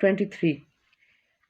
23।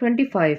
25,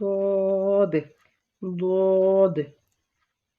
صاد، ضاد،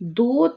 2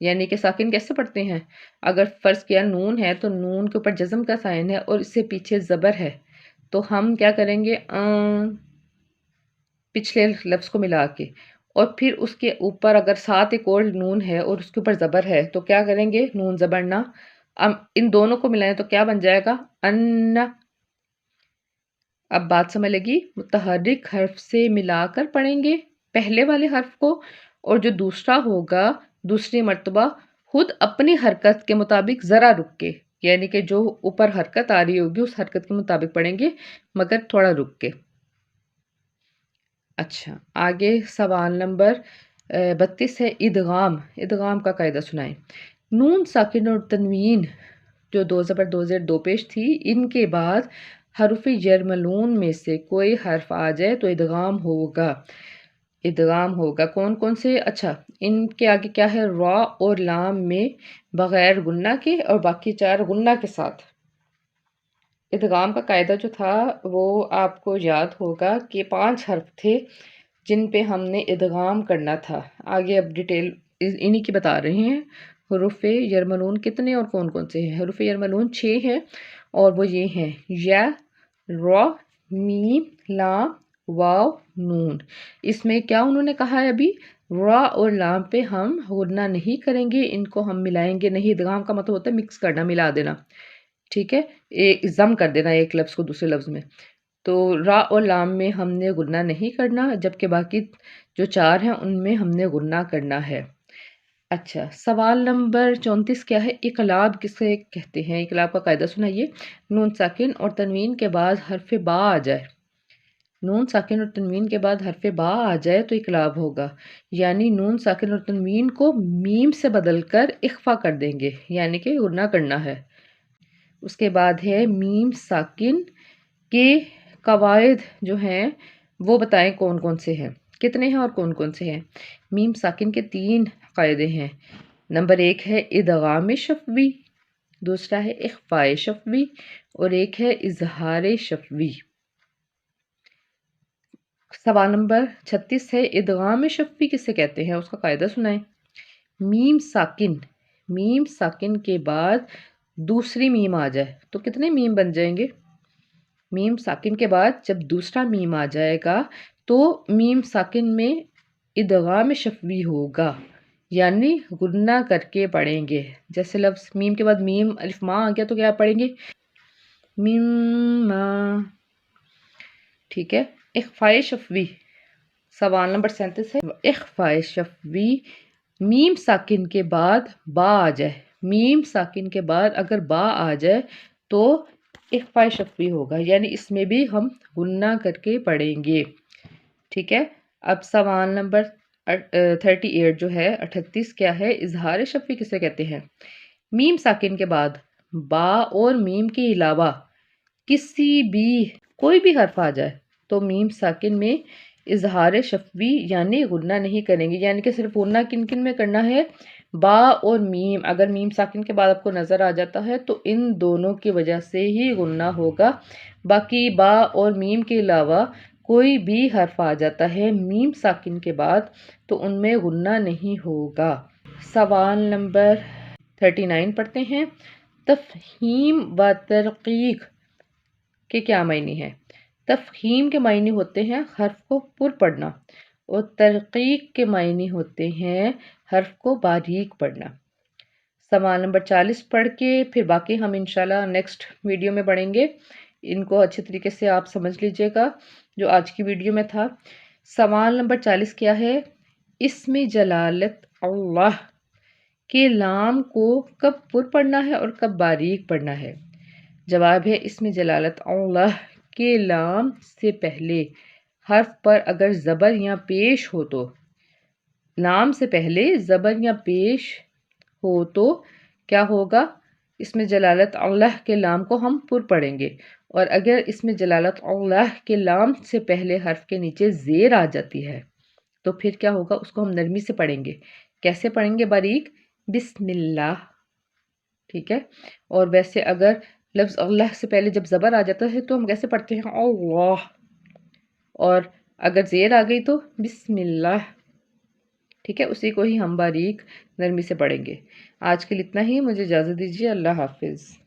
یعنی کہ ساکن کیسے پڑھتے ہیں؟ اگر فرض کیا نون ہے تو نون کے اوپر جزم کا سائن ہے اور اس سے پیچھے زبر ہے، تو ہم کیا کریں گے، پچھلے لفظ کو ملا کے، اور پھر اس کے اوپر اگر ساتھ ایک اور نون ہے اور اس کے اوپر زبر ہے تو کیا کریں گے، نون زبر نہ، اب ان دونوں کو ملائیں تو کیا بن جائے گا، ان۔ اب بات سمجھ لگی، متحرک حرف سے ملا کر پڑھیں گے پہلے والے حرف کو، اور جو دوسرا ہوگا دوسری مرتبہ خود اپنی حرکت کے مطابق ذرا رک کے، یعنی کہ جو اوپر حرکت آ رہی ہوگی اس حرکت کے مطابق پڑھیں گے مگر تھوڑا رک کے۔ اچھا، آگے سوال نمبر 32 ہے، ادغام۔ ادغام کا قاعدہ سنائیں۔ نون ساکن اور تنوین جو دو زبر دو زیر دو پیش تھی، ان کے بعد حروف یرملون میں سے کوئی حرف آ جائے تو ادغام ہوگا۔ ادغام ہوگا کون کون سے؟ اچھا، ان کے آگے کیا ہے، را اور لام میں بغیر غنہ کے اور باقی چار غنہ کے ساتھ۔ ادغام کا قاعدہ جو تھا وہ آپ کو یاد ہوگا کہ 5 حرف تھے جن پہ ہم نے ادغام کرنا تھا۔ آگے اب ڈیٹیل انہی کی بتا رہے ہیں۔ حروف یرملون کتنے اور کون کون سے ہیں؟ حروف یرملون 6 ہیں اور وہ یہ ہیں، یا، را، میم، لام، واو، نون۔ اس میں کیا انہوں نے کہا ہے ابھی، را اور لام پہ ہم غنہ نہیں کریں گے، ان کو ہم ملائیں گے نہیں۔ ادغام کا مطلب ہوتا ہے مکس کرنا، ملا دینا، ٹھیک ہے، ضم کر دینا ایک لفظ کو دوسرے لفظ میں۔ تو را اور لام میں ہم نے غنہ نہیں کرنا، جبکہ باقی جو 4 ہیں ان میں ہم نے غنہ کرنا ہے۔ اچھا، سوال نمبر 34 کیا ہے، اقلاب کسے کہتے ہیں؟ اقلاب کا قاعدہ سنائیے۔ نون ساکن اور تنوین کے بعد حرف با آ جائے، نون ساکن اور تنوین کے بعد حرف با آ جائے تو اقلاب ہوگا، یعنی نون ساکن اور تنوین کو میم سے بدل کر اخفا کر دیں گے، یعنی کہ غنہ کرنا ہے۔ اس کے بعد ہے میم ساکن کے قواعد جو ہیں وہ بتائیں کون کون سے ہیں، کتنے ہیں اور کون کون سے ہیں؟ میم ساکن کے 3 قاعدے ہیں۔ نمبر 1 ہے ادغام شفوی، دوسرا ہے اخفاء شفوی اور ایک ہے اظہار شفوی۔ سوال نمبر 36 ہے، ادغام شفوی کسے کہتے ہیں؟ اس کا قاعدہ سنائیں۔ میم ساکن کے بعد دوسری میم آ جائے تو کتنے میم بن جائیں گے؟ میم ساکن کے بعد جب دوسرا میم آ جائے گا تو میم ساکن میں ادغام شفوی ہوگا، یعنی غنہ کر کے پڑھیں گے۔ جیسے لفظ میم کے بعد میم الف ما آ گیا تو کیا پڑھیں گے، میم ما، ٹھیک ہے۔ اخفاء شفوی، سوال نمبر 37 ہے، اخفاء شفوی میم ساکن کے بعد با آ جائے، میم ساکن کے بعد اگر با آ جائے تو اخفاء شفوی ہوگا، یعنی اس میں بھی ہم غنہ کر کے پڑھیں گے، ٹھیک ہے۔ اب سوال نمبر 38 جو ہے 38 کیا ہے، اظہار شفوی کسے کہتے ہیں؟ میم ساکن کے بعد با اور میم کے علاوہ کسی بھی کوئی بھی حرف آ جائے تو میم ساکن میں اظہار شفوی یعنی غنہ نہیں کریں گے، یعنی کہ صرف غنہ کن کن میں کرنا ہے، با اور میم۔ اگر میم ساکن کے بعد آپ کو نظر آ جاتا ہے تو ان دونوں کی وجہ سے ہی غنہ ہوگا، باقی با اور میم کے علاوہ کوئی بھی حرف آ جاتا ہے میم ساکن کے بعد تو ان میں غنہ نہیں ہوگا۔ سوال نمبر 39 پڑھتے ہیں، تفہیم و ترقیق کے کیا معنی ہیں؟ تفہیم کے معنی ہوتے ہیں حرف کو پر پڑھنا اور ترقیق کے معنی ہوتے ہیں حرف کو باریک پڑھنا۔ سوال نمبر 40 پڑھ کے پھر باقی ہم انشاءاللہ نیکسٹ ویڈیو میں پڑھیں گے، ان کو اچھے طریقے سے آپ سمجھ لیجئے گا جو آج کی ویڈیو میں تھا۔ سوال نمبر 40 کیا ہے، اسم جلالت اللہ کے لام کو کب پر پڑھنا ہے اور کب باریک پڑھنا ہے؟ جواب ہے، اسم جلالت اللہ کے لام سے پہلے حرف پر اگر زبر یا پیش ہو تو، لام سے پہلے زبر یا پیش ہو تو کیا ہوگا، اسم جلالت اللہ کے لام کو ہم پر پڑھیں گے، اور اگر اسم جلالت اللہ کے لام سے پہلے حرف کے نیچے زیر آ جاتی ہے تو پھر کیا ہوگا، اس کو ہم نرمی سے پڑھیں گے۔ کیسے پڑھیں گے باریک؟ بسم اللہ، ٹھیک ہے۔ اور ویسے اگر لفظ اللہ سے پہلے جب زبر آ جاتا ہے تو ہم کیسے پڑھتے ہیں، اللہ، اور اگر زیر آ گئی تو بسم اللہ۔ ٹھیک ہے، اسی کو ہی ہم باریک نرمی سے پڑھیں گے۔ آج کے لیے اتنا ہی، مجھے اجازت دیجیے، اللہ حافظ۔